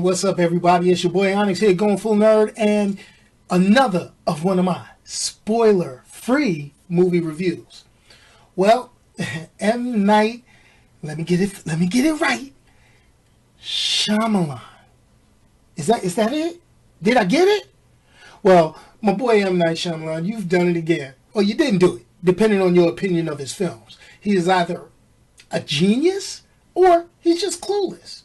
what's up, everybody? It's your boy Onyx here, going full nerd, and another of one of my spoiler-free movie reviews. Well, M. Night, let me get it right. Shyamalan. Is that it? Did I get it? Well, my boy M. Night Shyamalan, you've done it again. Or you didn't do it, depending on your opinion of his films. He is either a genius or he's just clueless.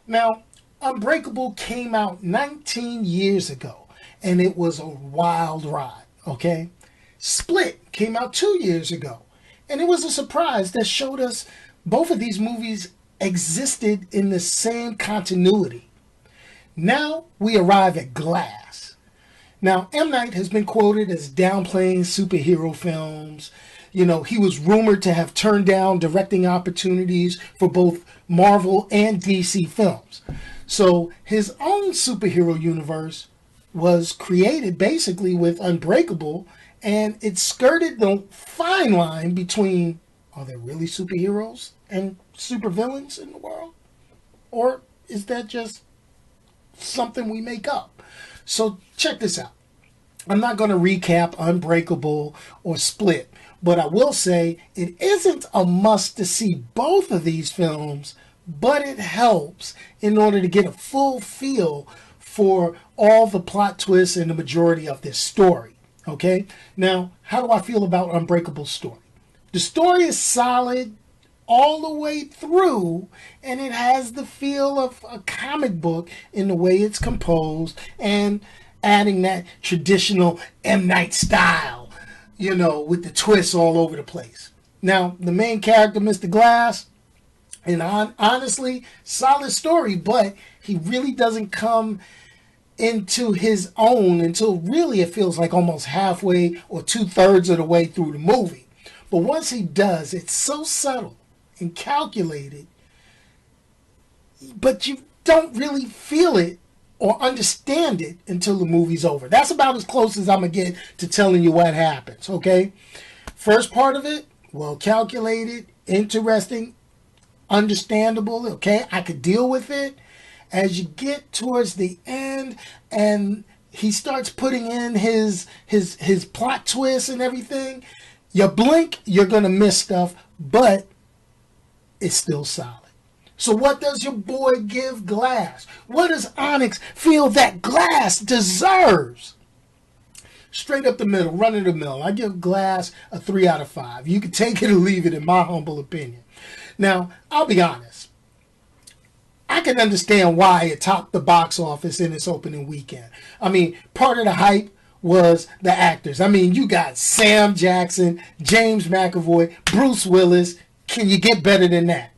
Now, Unbreakable came out 19 years ago, and it was a wild ride, okay? Split came out 2 years ago, and it was a surprise that showed us both of these movies existed in the same continuity. Now we arrive at Glass. Now, M. Night has been quoted as downplaying superhero films. You know, he was rumored to have turned down directing opportunities for both Marvel and DC films. So his own superhero universe was created basically with Unbreakable, and it skirted the fine line between, are there really superheroes and supervillains in the world? Or is that just something we make up? So check this out. I'm not going to recap Unbreakable or Split, but I will say it isn't a must to see both of these films, but it helps in order to get a full feel for all the plot twists and the majority of this story. Okay? Now, how do I feel about Unbreakable's story? The story is solid all the way through, and it has the feel of a comic book in the way it's composed and adding that traditional M. Night style, you know, with the twists all over the place. Now, the main character, Mr. Glass, and honestly, solid story, but he really doesn't come into his own until really it feels like almost halfway or 2/3 of the way through the movie. But once he does, it's so subtle and calculated, but you don't really feel it or understand it until the movie's over. That's about as close as I'm going to get to telling you what happens, okay? First part of it, well calculated, interesting, understandable, okay? I could deal with it. As you get towards the end and he starts putting in his plot twists and everything, you blink, you're going to miss stuff, but it's still solid. So what does your boy give Glass? What does Onyx feel that Glass deserves? Straight up the middle, run of the mill. I give Glass a 3 out of 5. You can take it or leave it, in my humble opinion. Now, I'll be honest. I can understand why it topped the box office in its opening weekend. I mean, part of the hype was the actors. I mean, you got Sam Jackson, James McAvoy, Bruce Willis. Can you get better than that?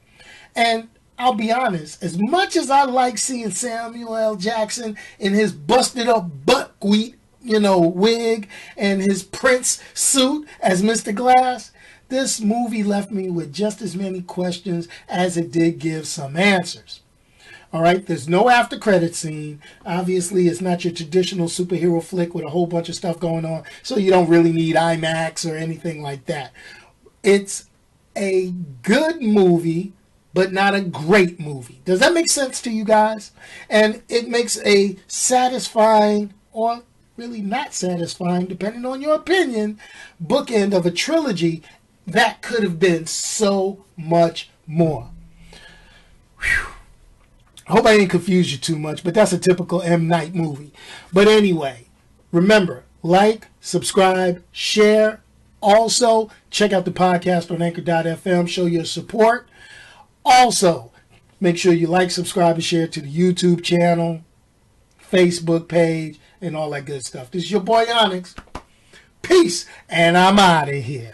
And I'll be honest, as much as I like seeing Samuel L. Jackson in his busted up buckwheat, wig and his Prince suit as Mr. Glass, this movie left me with just as many questions as it did give some answers. All right, there's no after credit scene. Obviously, it's not your traditional superhero flick with a whole bunch of stuff going on, so you don't really need IMAX or anything like that. It's a good movie, but not a great movie. Does that make sense to you guys? And it makes a satisfying, or really not satisfying, depending on your opinion, bookend of a trilogy that could have been so much more. Whew. I hope I didn't confuse you too much, but that's a typical M. Night movie. But anyway, remember, like, subscribe, share. Also, check out the podcast on anchor.fm. Show your support. Also, make sure you like, subscribe, and share to the YouTube channel, Facebook page, and all that good stuff. This is your boy Onyx. Peace, and I'm out of here.